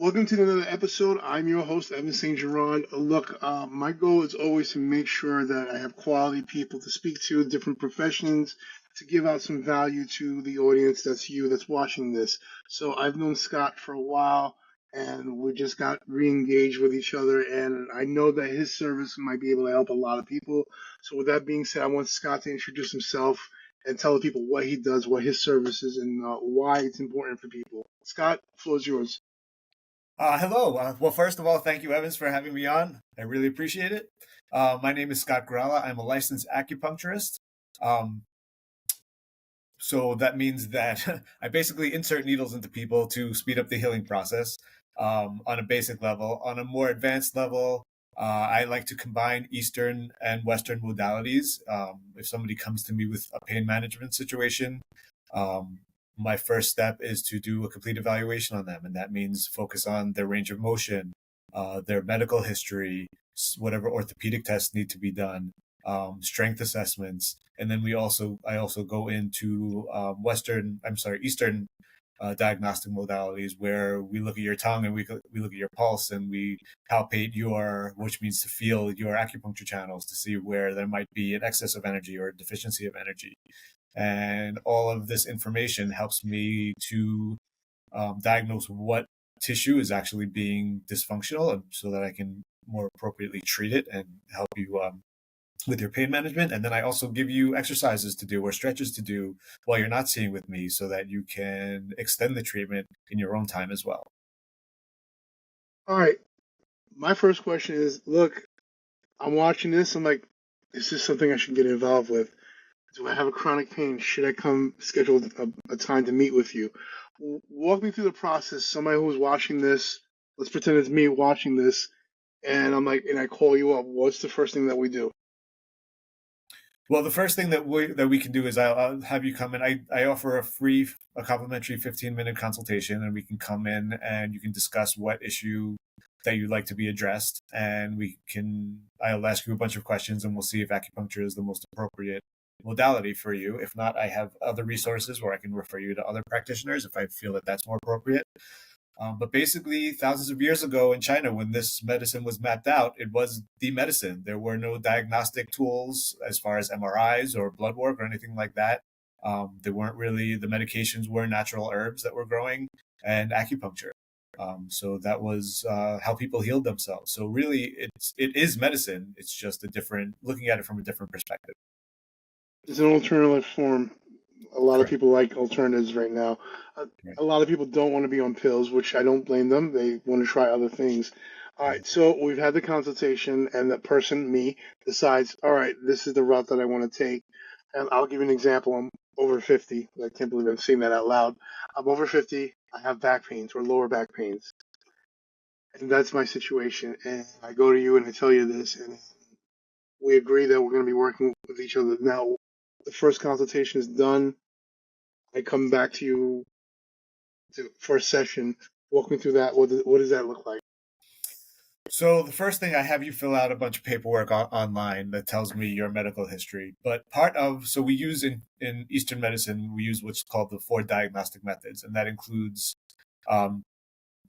Welcome to another episode. I'm your host, Evan St. Gerard. Look, my goal is always to make sure that I have quality people to speak to, different professions, to give out some value to the audience that's you that's watching this. So I've known Scott for a while, and we just got re-engaged with each other, and I know that his service might be able to help a lot of people. So with that being said, I want Scott to introduce himself and tell the people what he does, what his service is, and why it's important for people. Scott, the floor is yours. Hello. Well, first of all, thank you, Evans, for having me on. I really appreciate it. My name is Scott Gralla. I'm a licensed acupuncturist. Um, so that means that I basically insert needles into people to speed up the healing process on a basic level. On a more advanced level, I like to combine Eastern and Western modalities. If somebody comes to me with a pain management situation, um, my first step is to do a complete evaluation on them. And that means focus on their range of motion, their medical history, whatever orthopedic tests need to be done, strength assessments. And then I also go into Eastern diagnostic modalities where we look at your tongue and we look at your pulse and we palpate which means to feel your acupuncture channels to see where there might be an excess of energy or a deficiency of energy. And all of this information helps me to diagnose what tissue is actually being dysfunctional so that I can more appropriately treat it and help you with your pain management. And then I also give you exercises to do or stretches to do while you're not seeing with me so that you can extend the treatment in your own time as well. All right. My first question is, look, I'm watching this. I'm like, is this something I should get involved with? Do I have a chronic pain? Should I come schedule a time to meet with you? Walk me through the process. Somebody who's watching this, let's pretend it's me watching this, and I'm like, and I call you up. What's the first thing that we do? Well, the first thing that we can do is I'll have you come in. I offer a complimentary 15-minute consultation, and we can come in and you can discuss what issue that you'd like to be addressed, and I'll ask you a bunch of questions, and we'll see if acupuncture is the most appropriate modality for you. If not, I have other resources where I can refer you to other practitioners if I feel that that's more appropriate. But basically, thousands of years ago in China, when this medicine was mapped out, it was the medicine. There were no diagnostic tools as far as MRIs or blood work or anything like that. The medications were natural herbs that were growing and acupuncture. So that was how people healed themselves. So really, it is medicine. It's just looking at it from a different perspective. It's an alternative form. A lot of Correct. people like alternatives right now. A, Right. a lot of people don't want to be on pills, which I don't blame them. They want to try other things. All right, so we've had the consultation, and the person, me, decides, all right, this is the route that I want to take. And I'll give you an example. I'm over 50. I can't believe I'm saying that out loud. I'm over 50. I have back pains or lower back pains. And that's my situation. And I go to you and I tell you this, and we agree that we're going to be working with each other. Now, the first consultation is done. I come back to you for a session. Walk me through that. What does that look like? So the first thing I have you fill out a bunch of paperwork online that tells me your medical history. But so we use in Eastern medicine, we use what's called the four diagnostic methods, and um,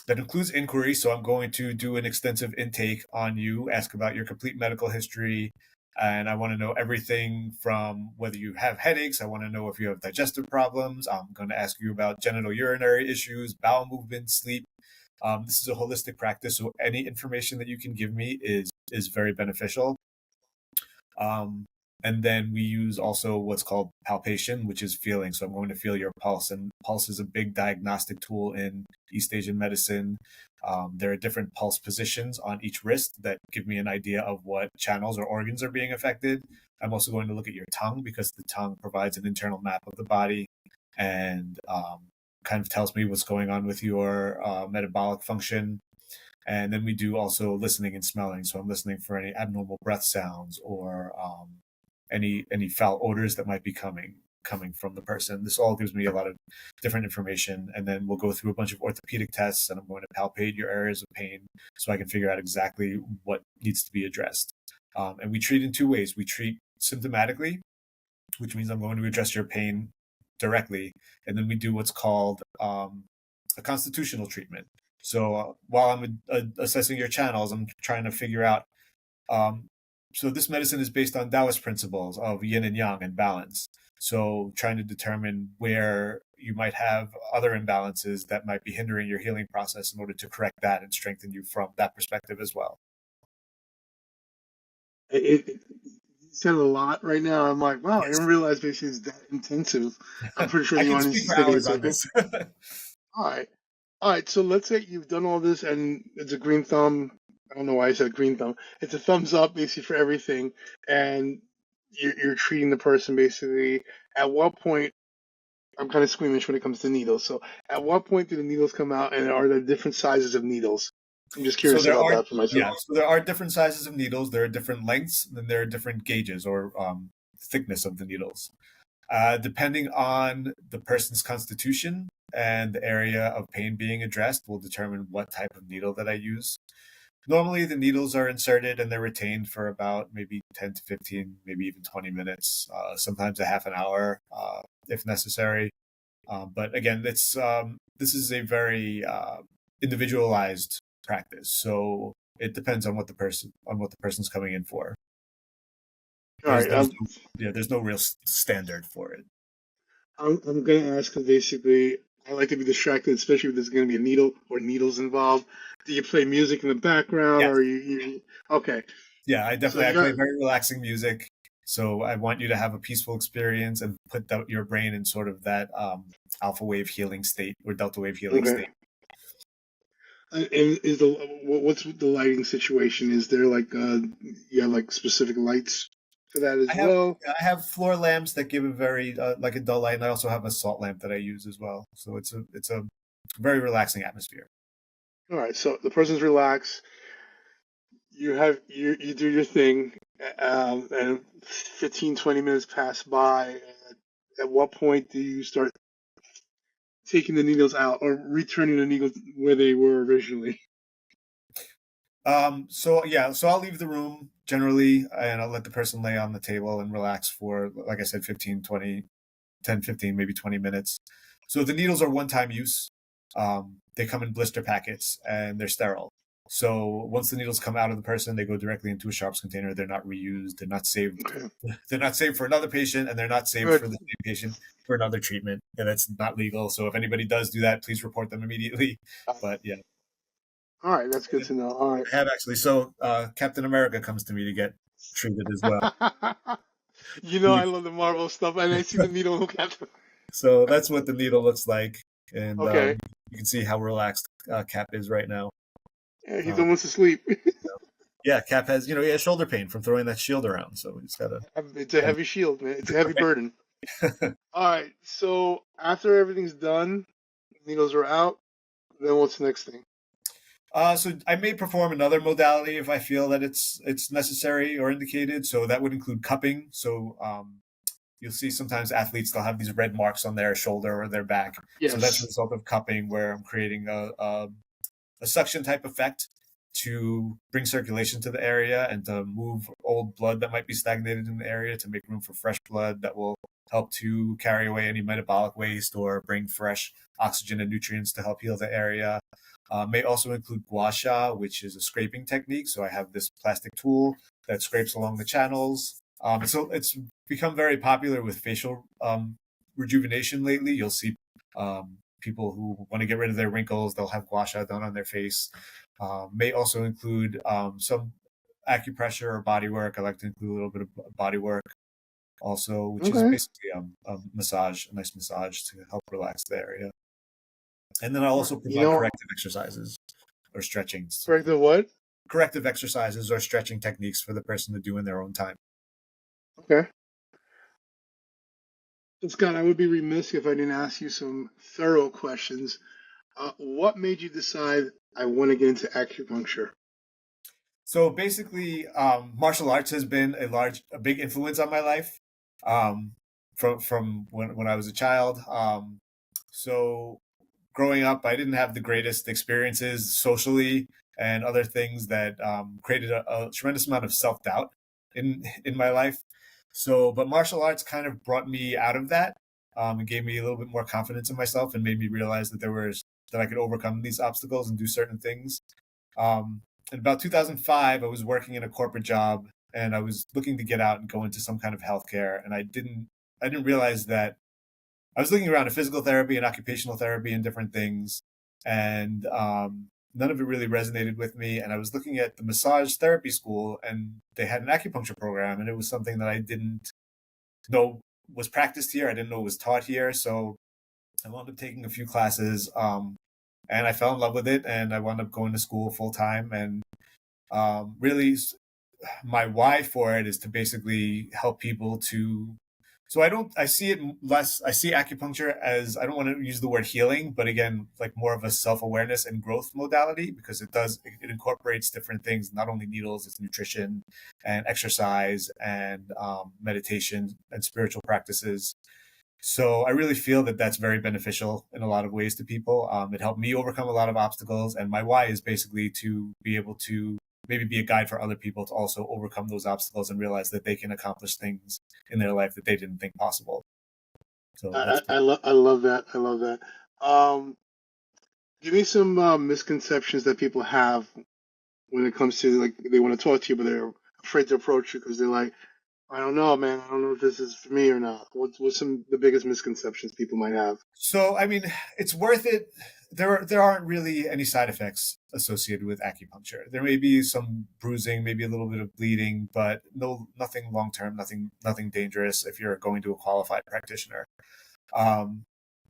that includes inquiry. So I'm going to do an extensive intake on you, ask about your complete medical history, and I want to know everything from whether you have headaches. I want to know if you have digestive problems. I'm going to ask you about genital urinary issues, bowel movement, sleep. This is a holistic practice, so any information that you can give me is very beneficial. Um, and then we use also what's called palpation, which is feeling. So I'm going to feel your pulse, and pulse is a big diagnostic tool in East Asian medicine. There are different pulse positions on each wrist that give me an idea of what channels or organs are being affected. I'm also going to look at your tongue because the tongue provides an internal map of the body and kind of tells me what's going on with your metabolic function. And then we do also listening and smelling. So I'm listening for any abnormal breath sounds or any foul odors that might be coming from the person. This all gives me a lot of different information. And then we'll go through a bunch of orthopedic tests, and I'm going to palpate your areas of pain so I can figure out exactly what needs to be addressed. And we treat in two ways. We treat symptomatically, which means I'm going to address your pain directly, and then we do what's called a constitutional treatment. So while I'm assessing your channels, I'm trying to figure out. Um, so this medicine is based on Taoist principles of yin and yang and balance. So trying to determine where you might have other imbalances that might be hindering your healing process in order to correct that and strengthen you from that perspective as well. It you said a lot right now. I'm like, wow, I Yes. didn't realize basically it's that intensive. I'm pretty sure I the can audience speak is for taking a hours on second. this. All right. All right. So let's say you've done all this and it's a green thumb. I don't know why I said green thumb. It's a thumbs up basically for everything. And you're treating the person basically. At what point, I'm kind of squeamish when it comes to needles. So at what point do the needles come out and are there different sizes of needles? I'm just So curious there about are, that for myself. yeah, so there are different sizes of needles. There are different lengths, and then there are different gauges or thickness of the needles. Depending on the person's constitution and the area of pain being addressed, will determine what type of needle that I use. Normally, the needles are inserted and they're retained for about maybe 10 to 15, maybe even 20 minutes, sometimes a half an hour if necessary. But again, this is a very individualized practice, so it depends on what the person's coming in for. All right. There's no, yeah, there's no real standard for it. I'm gonna ask because basically I like to be distracted, especially if there's gonna be a needle or needles involved. Do you play music in the background, Yes, or you okay? yeah, So I you play got very relaxing music, so I want you to have a peaceful experience and put your brain in sort of that alpha wave healing state or delta wave healing okay. state. And is what's the lighting situation? Is there like you have like specific lights for that as I have well? I have floor lamps that give a very like a dull light, and I also have a salt lamp that I use as well. So it's a very relaxing atmosphere. All right. So the person's relaxed. You do your thing, and 15, 20 minutes pass by. At what point do you start taking the needles out or returning the needles where they were originally? So yeah, so I'll leave the room generally and I'll let the person lay on the table and relax for, like I said, 15, 20, 10, 15, maybe 20 minutes. So the needles are one-time use. They come in blister packets and they're sterile. So once the needles come out of the person, they go directly into a sharps container. They're not reused. They're not saved. Okay. They're not saved for another patient, and they're not saved Good. for the same patient for another treatment. And that's not legal. So if anybody does do that, please report them immediately. But yeah, All right, that's good to know. All right. I have actually. So Captain America comes to me to get treated as well. You know I love the Marvel stuff, and I see the needle hook after. So that's what the needle looks like, and Okay. you can see how relaxed Cap is right now. Yeah, he's Um, almost asleep. yeah, Cap has he has shoulder pain from throwing that shield around, so he's got to. It's a heavy shield, man. It's a heavy burden. All right. So after everything's done, needles are out. Then what's the next thing? So I may perform another modality if I feel that it's necessary or indicated. So that would include cupping. So you'll see sometimes athletes they'll have these red marks on their shoulder or their back. So that's a Yes. result of cupping, where I'm creating a suction type effect to bring circulation to the area and to move old blood that might be stagnated in the area to make room for fresh blood that will help to carry away any metabolic waste or bring fresh oxygen and nutrients to help heal the area. May also include gua sha, which is a scraping technique. So I have this plastic tool that scrapes along the channels. So it's become very popular with facial rejuvenation lately. You'll see people who want to get rid of their wrinkles, they'll have gua sha done on their face. May also include some acupressure or body work. I like to include a little bit of body work also, which is Okay. basically a massage, a nice massage to help relax the area. And then I'll All right. also You provide know, corrective exercises or stretchings, correct the what? corrective exercises or stretching techniques for the person to do in their own time. Okay. So Scott, I would be remiss if I didn't ask you some thorough questions. What made you decide I want to get into acupuncture? So basically, martial arts has been a big influence on my life um, from when I was a child. So growing up, I didn't have the greatest experiences socially and other things that created a tremendous amount of self doubt in my life. So, but martial arts kind of brought me out of that and gave me a little bit more confidence in myself and made me realize that there was that I could overcome these obstacles and do certain things. In about 2005, I was working in a corporate job, and I was looking to get out and go into some kind of healthcare, and I didn't realize that I was looking around at physical therapy and occupational therapy and different things, and none of it really resonated with me. And I was looking at the massage therapy school, and they had an acupuncture program, and it was something that I didn't know was practiced here. I didn't know it was taught here, so I wound up taking a few classes, and I fell in love with it, and I wound up going to school full time. And really, my why for it is to basically help people to. So I see it less. I see acupuncture as, I don't want to use the word healing, but again, like more of a self-awareness and growth modality, because it incorporates different things, not only needles, it's nutrition and exercise and meditation and spiritual practices. So I really feel that that's very beneficial in a lot of ways to people. It helped me overcome a lot of obstacles, and my why is basically to be able to maybe be a guide for other people to also overcome those obstacles and realize that they can accomplish things in their life that they didn't think possible. So that's I love that. I love that. Um, Give me some misconceptions that people have when it comes to, like, they want to talk to you, but they're afraid to approach you because they're like, I don't know, man. I don't know if this is for me or not. What's some the biggest misconceptions people might have? So, I mean, it's worth it. There aren't really any side effects associated with acupuncture. There may be some bruising, maybe a little bit of bleeding, but nothing long term, nothing dangerous if you're going to a qualified practitioner. Um,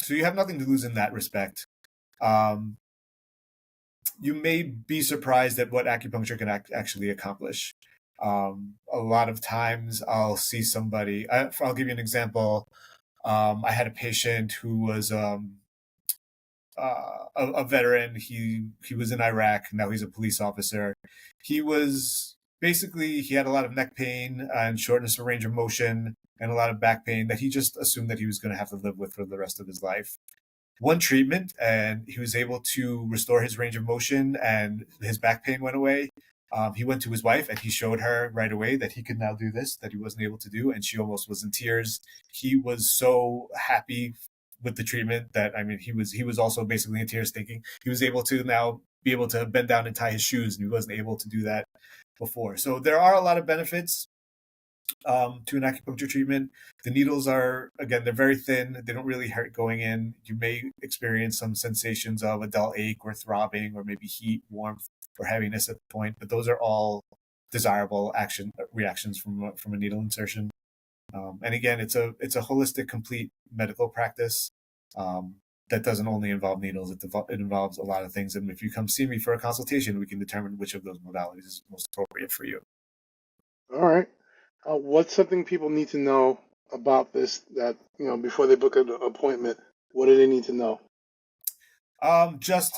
so you have nothing to lose in that respect. Um, you may be surprised at what acupuncture can actually accomplish. A lot of times, I'll see somebody. I'll give you an example. I had a patient who was a veteran. He was in Iraq. Now he's a police officer. He was basically, he had a lot of neck pain and shortness of range of motion and a lot of back pain that he just assumed that he was going to have to live with for the rest of his life. One treatment, and he was able to restore his range of motion, and his back pain went away. He went to his wife and he showed her right away that he could now do this, that he wasn't able to do, and she almost was in tears. He was so happy with the treatment that, I mean, he was also basically in tears, thinking he was able to now be able to bend down and tie his shoes, and he wasn't able to do that before. So there are a lot of benefits to an acupuncture treatment. The needles are, again, they're very thin. They don't really hurt going in. You may experience some sensations of a dull ache or throbbing or maybe heat, warmth, or heaviness at the point, but those are all desirable reactions from a needle insertion. And again, it's a holistic, complete medical practice that doesn't only involve needles. It involves a lot of things. And if you come see me for a consultation, we can determine which of those modalities is most appropriate for you. All right. What's something people need to know about this that, before they book an appointment? What do they need to know? Just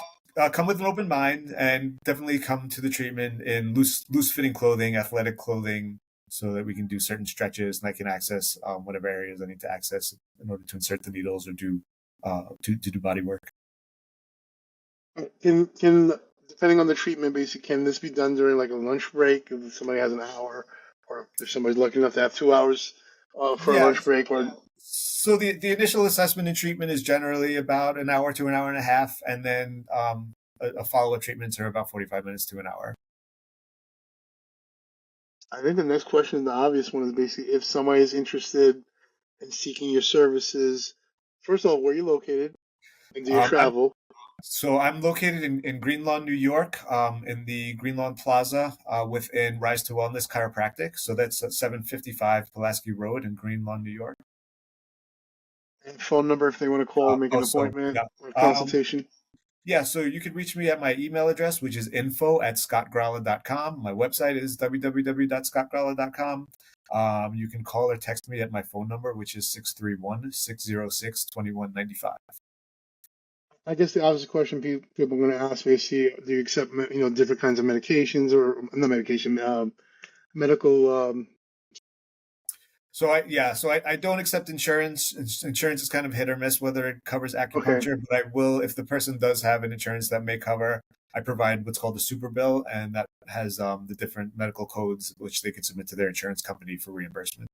come with an open mind, and definitely come to the treatment in loose fitting clothing, athletic clothing, so that we can do certain stretches and I can access whatever areas I need to access in order to insert the needles or to do body work. Can depending on the treatment, basically, can this be done during like a lunch break if somebody has an hour, or if somebody's lucky enough to have 2 hours for a Yeah. lunch break? Or So the initial assessment and treatment is generally about an hour to an hour and a half, and then a follow up treatments are about 45 minutes to an hour. I think the next question, the obvious one, is basically if somebody is interested in seeking your services. First of all, where are you located, and do you Um, I'm travel? I'm located in Green Lawn, New York, in the Green Lawn Plaza within Rise to Wellness Chiropractic. So that's at 755 Pulaski Road in Green Lawn, New York. And phone number if they want to call, make an Also, appointment yeah. or Um, consultation. yeah, so you can reach me at my email address, which is info@scottgralla.com. My website is www.scottgralla.com. You can call or text me at my phone number, which is 631-606-2195. I guess the obvious question people are going to ask me is, see, do you accept different kinds of medications, or not medication, medical? So I don't accept insurance. Insurance is kind of hit or miss whether it covers Okay, acupuncture, but I will, if the person does have an insurance that may cover, I provide what's called a super bill, and that has the different medical codes which they can submit to their insurance company for reimbursement.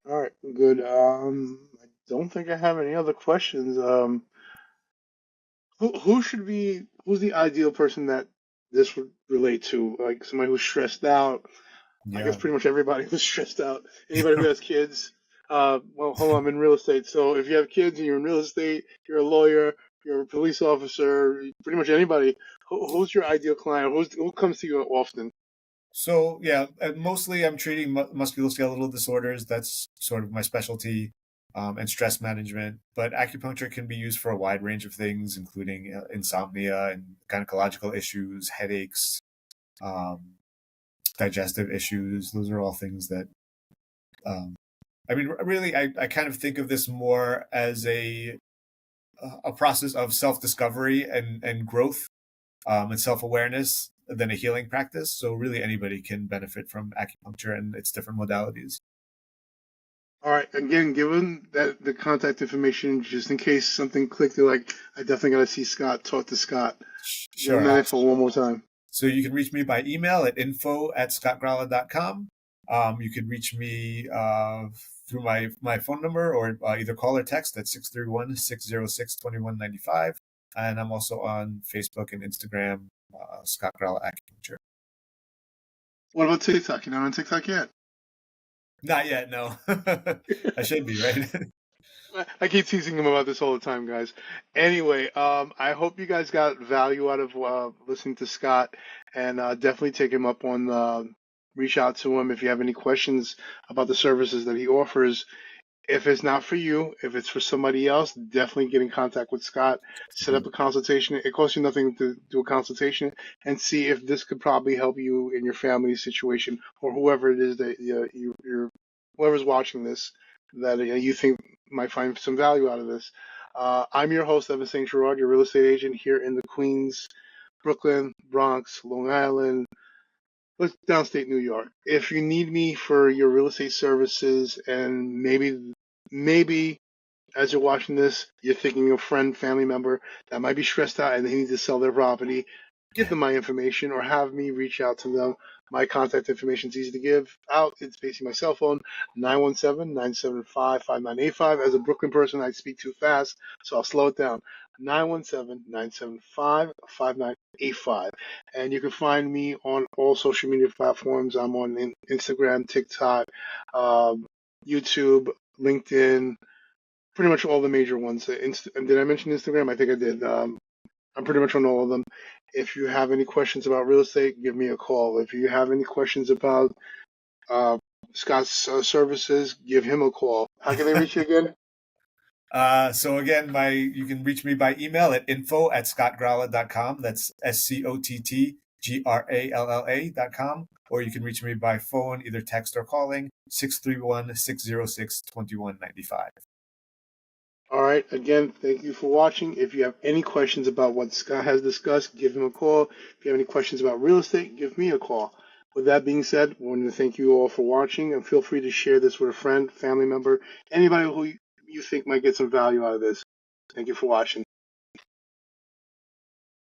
all right, good. I don't think I have any other questions. who's the ideal person that this would relate to? Like somebody who's stressed out. I guess Yeah. pretty much everybody who's stressed out. Anybody who has kids. Well, hold on, I'm in real estate. So if you have kids and you're in real estate, you're a lawyer, you're a police officer, pretty much anybody. Who's your ideal client? Who comes to you often? So yeah, mostly I'm treating musculoskeletal disorders. That's sort of my specialty, and stress management. But acupuncture can be used for a wide range of things, including insomnia and gynecological issues, headaches, um, digestive issues. Those are all things that, um, I mean, really, I kind of think of this more as a process of self discovery and growth, and self awareness than a healing practice. So really, anybody can benefit from acupuncture and its different modalities. All right. Again, given that the contact information, just in case something clicked, you're like, I definitely got to see Scott. Talk to Scott. Give him Sure. that info one more time. So you can reach me by email at info@scottgralla.com. You can reach me through my phone number, or either call or text at 631-606-2195. And I'm also on Facebook and Instagram, Scott Gralla Acupuncture. What about TikTok? You're not on TikTok yet? Not yet, no. I should be, right? I keep teasing him about this all the time, guys. Anyway, I hope you guys got value out of listening to Scott, and definitely take him up on reach out to him if you have any questions about the services that he offers. If it's not for you, if it's for somebody else, definitely get in contact with Scott. Set up a consultation. It costs you nothing to do a consultation and see if this could probably help you in your family situation or whoever it is that you're whoever's watching this that you think might find some value out of this. I'm your host, Evan St. Gerard, your real estate agent here in the Queens, Brooklyn, Bronx, Long Island, downstate New York. If you need me for your real estate services, and maybe as you're watching this, you're thinking of a friend, family member that might be stressed out and they need to sell their property, give them my information or have me reach out to them. My contact information is easy to give out. It's basically my cell phone, 917-975-5985. As a Brooklyn person, I speak too fast, so I'll slow it down. 917-975-5985. And you can find me on all social media platforms. I'm on Instagram, TikTok, YouTube, LinkedIn, pretty much all the major ones. Did I mention Instagram? I think I did. I'm pretty much on all of them. If you have any questions about real estate, give me a call. If you have any questions about uh, Scott's services, give him a call. How can they reach you again? So again, you can reach me by email at info@scottgralla.com. That's SCOTTGRALLA.com. Or you can reach me by phone, either text or calling, 631-606-2195. All right. Again, thank you for watching. If you have any questions about what Scott has discussed, give him a call. If you have any questions about real estate, give me a call. With that being said, I want to thank you all for watching, and feel free to share this with a friend, family member, anybody who you think might get some value out of this. Thank you for watching.